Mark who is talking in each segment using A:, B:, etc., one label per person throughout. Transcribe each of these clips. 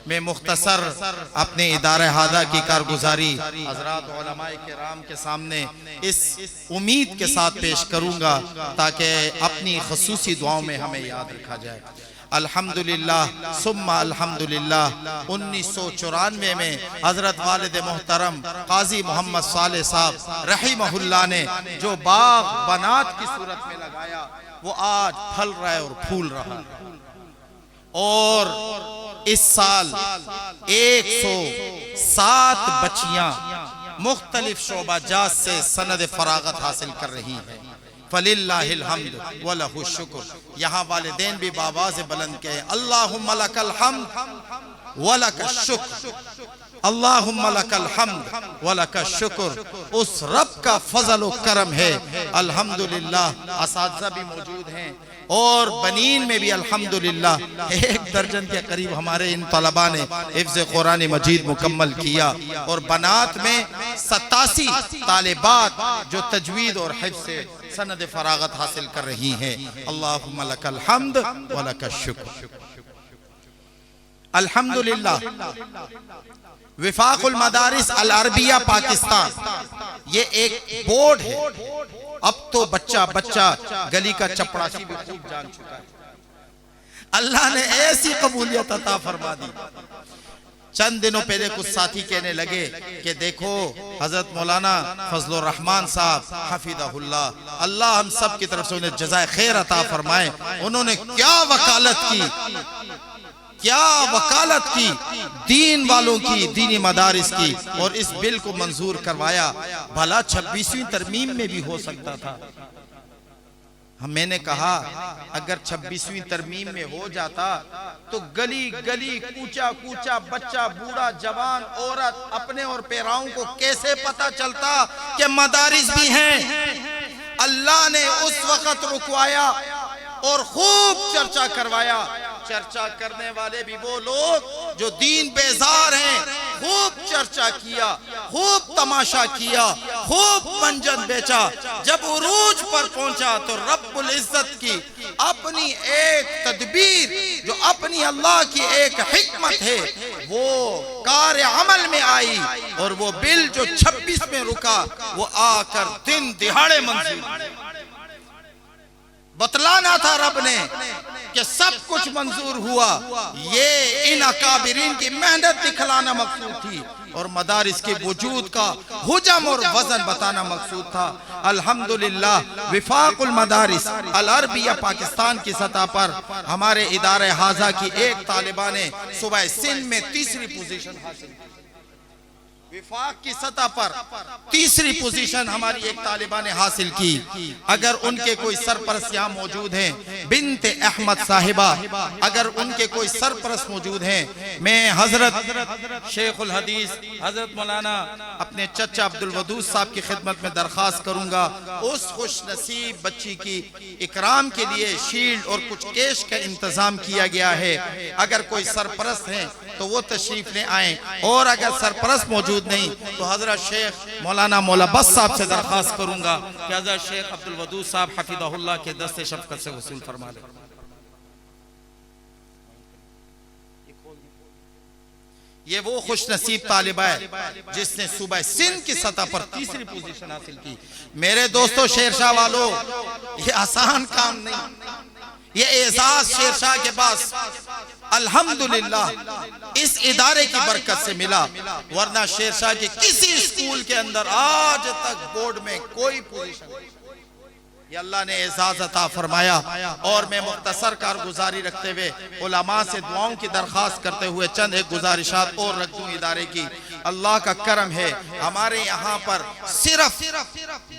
A: मैं मुख्तसर अपने इदारे हादा की कारगुजारी हज़रात उलमाए किराम के सामने इस उम्मीद के साथ पेश करूँगा ताकि अपनी ख़ुसूसी दुआओं में हमें याद रखा जाए। अल्हम्दुलिल्लाह सुम्मा अल्हम्दुलिल्लाह 1994 में हज़रत वालिद मोहतरम काजी मोहम्मद साले साहब रहीमहुल्लाह ने जो बाग बनात की सूरत में लगाया वो आज फल रहा है और फूल रहा है। और इस साल 107 बच्चियां मुख्तलिफ शोबाजात से सनद फरागत हासिल कर रही हैं। फलिल्लाहिल हम्द व लहु शुक्र। यहाँ वालिदैन भी बावाज़ बुलंद कहे अल्लाहुम्मा लकल हम्द व लकश शुक्र, अल्लाहुम्मा लकल हम्द व लकश शुक्र। उस रब का फजल व करम है अल्हम्दुलिल्लाह। असातिज़ा भी मौजूद हैं और बनीन में भी अल्हम्दुलिल्लाह 1 दर्जन के करीब हमारे इन तलबा ने हिफ्ज़ कुरान मजीद मुकम्मल किया। और बनात में 87 तालिबात जो तजवीद और हिफ्ज़ से सनद फरागत हासिल कर रही हैं। अल्लाहुम्मा लकल हम्द व लकश शुक्र। अल्हम्दुलिल्लाह विफाकुल मदारिस अल अरबिया पाकिस्तान ये एक बोर्ड है। अब तो बच्चा बच्चा गली का चपड़ासी भी खूब जान चुका है। अल्लाह ने ऐसी कबूलियत अता फरमा दी। चंद दिनों पहले कुछ साथी कहने लगे कि देखो हजरत मौलाना फजलुर रहमान साहब हफिज़हुल्लाह, अल्लाह हम सब की तरफ से उन्हें जज़ाए खैर अता फरमाए, उन्होंने क्या वकालत की, क्या वकालत की दीन वालों की, दीनी मदारिस की, और इस बिल को मंजूर करवाया। भला 26वीं तरमीम में भी हो सकता था। मैंने कहा अगर 26वीं तरमीम में हो जाता तो गली गली कूचा कूचा बच्चा बूढ़ा जवान औरत अपने और पैराओं को कैसे पता चलता कि मदारिस भी हैं। अल्लाह ने उस वक्त रुकवाया और खूब चर्चा करवाया। चर्चा करने वाले भी वो लोग जो दीन बेजार हैं, खूब चर्चा किया, खूब तमाशा किया, खूब मंजन बेचा। जब उरूज पर पहुंचा तो रब्बुल इज्जत की अपनी एक तदबीर, जो अपनी अल्लाह की एक हिकमत है, वो कार्य अमल में आई और वो बिल जो 26 में रुका वो आकर दिन दिहाड़े मंजूर। बतलाना था रब ने कि सब कुछ मंजूर हुआ। ये इन अकाबिरीन की मेहनत दिखलाना मकसूद थी और मदारिस के वजूद का हुजम और वजन बताना मकसूद था। अल्हम्दुलिल्लाह विफाकुल मदारिस अल अरबिया पाकिस्तान की सतह पर हमारे इदारे हाजा की एक तालिबा ने सूबा सिंध में 3री पोजीशन हासिल की। विफाक की सतह पर 3री पोजीशन हमारी एक तालिबा ने हासिल की। अगर उनके कोई सरपरस्त यहाँ मौजूद हैं, बिन्ते अहमद साहिबा, अगर उनके कोई सरपरस्त मौजूद हैं, मैं हजरत शेखुल हदीस हजरत मौलाना अपने चचा अब्दुल वदूद साहब की खिदमत में दरख्वास्त करूंगा उस खुश नसीब बच्ची की इकराम के लिए शील्ड और कुछ कैश का इंतजाम किया गया है। अगर कोई सरपरस्त हैं तो वो तशरीफ ले आए, और अगर सरपरस्त मौजूद नहीं तो हजरत शेख मौलाना मौलाबस साहब से दरख्वास्त करूंगा कि हजरत शेख अब्दुल वदूद साहब हफिज़हुल्लाह के दस्ते शफ़क़त से वसूल फरमा लें। ये वो खुश नसीब तालिबा है जिसने सूबा सिंध की सतह पर 3री पोजीशन हासिल की। मेरे दोस्तों शेरशाह वालों, ये आसान काम नहीं। ये एजाज शेरशाह के पास अल्हम्दुलिल्लाह इस इदारे की बरकत से मिला, वरना शेरशाह के किसी स्कूल के अंदर आज तक बोर्ड में कोई पोजीशन नहीं। ये अल्लाह ने एजाज अता फरमाया। और मैं मुख्तसर कारगुजारी रखते हुए उलमा से दुआओं की दरख्वास्त करते हुए चंद एक गुजारिशात और रख दूं इदारे की। अल्लाह का करम है हमारे यहाँ पर सिर्फ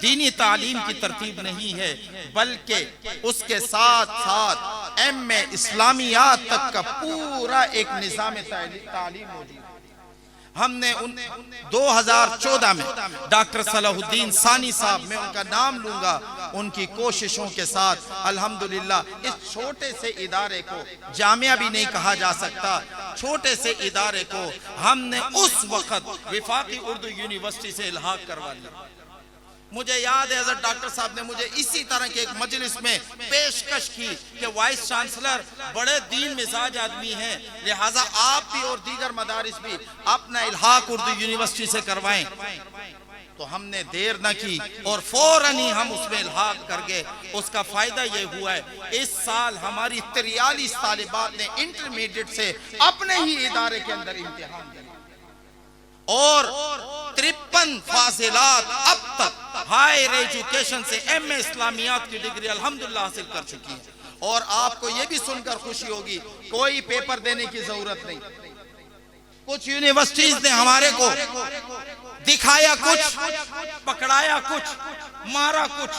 A: दीनी तालीम की तरतीब नहीं है, बल्कि उसके साथ साथ एम.ए. इस्लामियात तक का पूरा एक निज़ाम तालीम मौजूद है। हमने 2014 में डॉक्टर सलाहुद्दीन सानी साहब, मैं उनका नाम लूंगा, उनकी कोशिशों के साथ अल्हम्दुलिल्लाह इस छोटे से इदारे को, जामिया भी नहीं कहा जा सकता, छोटे से इदारे को हमने उस वक्त विफाकी उर्दू यूनिवर्सिटी से इल्हाक करवा लिया। मुझे याद है हज़रत डॉक्टर साहब ने मुझे इसी तरह के एक मजलिस में पेशकश की कि वाइस चांसलर बड़े दीन मिजाज आदमी हैं, लिहाजा आप भी और दीगर मदारिस भी अपना इल्हाक उर्दू यूनिवर्सिटी से करवाएं। तो हमने देर न की और फौरन ही हम उसमें इल्हाक कर गए। उसका फायदा ये हुआ है, इस साल हमारी 43 तालिबात ने इंटरमीडिएट से अपने ही इदारे के अंदर इम्तिहान दिया और 53 फाजिलात अब तक हायर एजुकेशन से एमए इस्लामियात की डिग्री अल्हम्दुलिल्लाह हासिल कर चुकी है। और आपको ये भी सुनकर खुशी होगी, कोई पेपर देने की जरूरत नहीं। कुछ यूनिवर्सिटीज ने हमारे को दिखाया कुछ, पकड़ाया कुछ, मारा कुछ,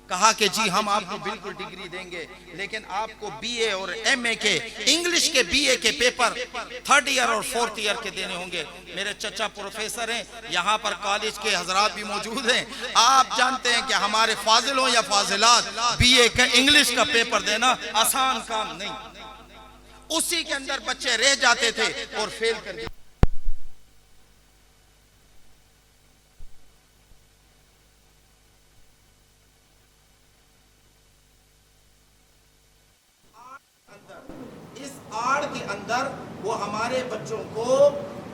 A: कहा कि जी हम आपको बिल्कुल डिग्री देंगे, लेकिन आपको बीए और एमए के, इंग्लिश के बीए के पेपर 3rd ईयर और 4th ईयर के देने होंगे। मेरे चचा प्रोफेसर हैं, यहाँ पर कॉलेज के हजरात भी मौजूद हैं। आप जानते हैं कि हमारे फाजिलों या फाजिलात बीए का इंग्लिश का पेपर देना आसान काम नहीं, उसी के अंदर बच्चे रह जाते थे और फेल कर दिए। इस आड़ के अंदर वो हमारे बच्चों को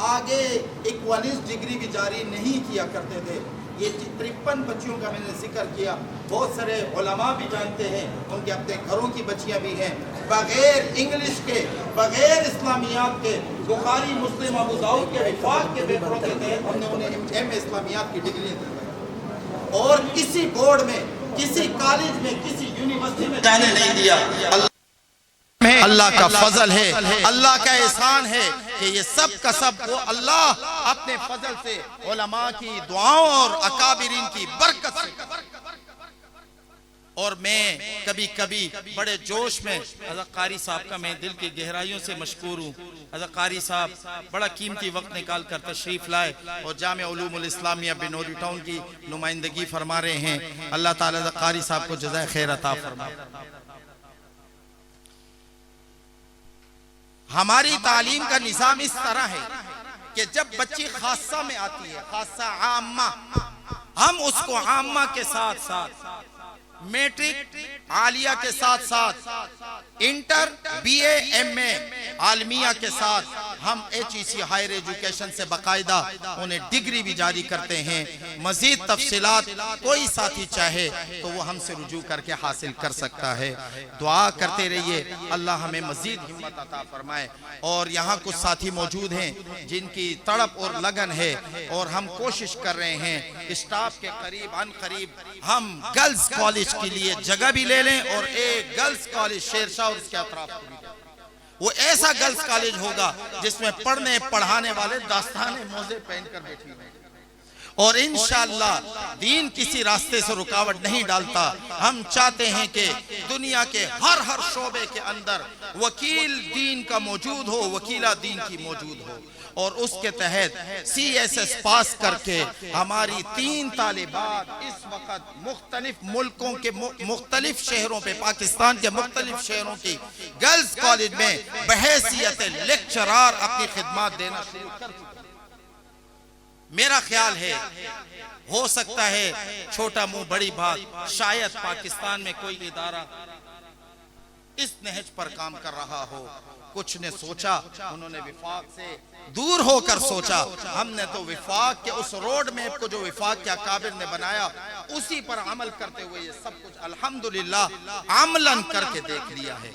A: आगे 41 डिग्री भी जारी नहीं किया करते थे। ये 53 बच्चियों का मैंने जिक्र किया, बहुत सारे उलमा भी जानते हैं, उनके अपने घरों की बच्चियां भी हैं, बगैर इंग्लिश के, बगैर इस्लामियात के, बुखारी मुस्लिम अबू दाऊद के विफाक के पेपरों के तहत हमने उन्हें एमए इस्लामियात की डिग्री दी और किसी बोर्ड में, किसी कॉलेज में, किसी यूनिवर्सिटी में जाने नहीं दिया। अल्लाह का फजल है, अल्लाह का एहसान है कि ये सब का सब वो अल्लाह अपने फजल से, उलमा की दुआओं और अकाबिरीन की बरकत से। और मैं कभी कभी बड़े जोश में हज़रत कारी साहब का मैं दिल की गहराइयों से मशकूर हूँ। हज़रत कारी साहब बड़ा कीमती वक्त निकाल कर तशरीफ लाए और जामिया उलूमुल इस्लामिया बिनोरी टाउन की नुमाइंदगी फरमा रहे हैं। अल्लाह ताला हज़रत कारी साहब को जज़ाए खैर अता फरमाए। हमारी तालीम का निज़ाम इस तरह है कि जब बच्ची खासा में आती है, खासा आम्मा, हम उसको आम्मा के साथ साथ मैट्रिक आलिया के साथ साथ इंटर बीए एमए आलमिया के साथ हम HEC हायर एजुकेशन से बाकायदा उन्हें डिग्री भी जारी करते हैं। मजीद तफसीलात कोई साथी चाहे तो वो हमसे रुजू करके हासिल कर सकता है। दुआ करते रहिए, अल्लाह हमें मजीद हिम्मत अता फरमाए। और यहाँ कुछ साथी मौजूद हैं जिनकी तड़प और लगन है और हम कोशिश कर रहे हैं स्टाफ के करीब अन करीब हम गर्ल्स कॉलेज के लिए जगह भी ले लें और एक गर्ल्स कॉलेज शेरशाह और उसके अतराफ को भी। वो ऐसा गर्ल्स कॉलेज होगा जिसमें पढ़ने पढ़ाने वाले दास्ताने मोजे पहनकर बैठी हैं और इंशाअल्लाह दीन किसी रास्ते से रुकावट नहीं डालता। हम चाहते हैं कि दुनिया के हर शोबे के अंदर वकील दीन का मौजूद हो, वकीला दीन की मौजूद हो और उसके तहत CSS पास करके हमारी 3 तालिबात इस वक्त मुख्तलिफ मुल्कों के मुख्तलिफ शहरों पे, पाकिस्तान के मुख्तलिफ शहरों की गर्ल्स कॉलेज में बहैसियत लेक्चरार अपनी खिदमत देना शुरू कर चुके। मेरा ख्याल है हो सकता है छोटा मुंह बड़ी बात, शायद पाकिस्तान में कोई इदारा इस नहज पर काम कर रहा हो। कुछ ने सोचा, उन्होंने विफाक से दूर होकर सोचा, हमने तो विफाक के उस रोड मैप को जो विफाक के अकाबिर ने बनाया उसी पर अमल करते हुए ये सब कुछ अल्हम्दुलिल्लाह अमलन करके देख लिया है।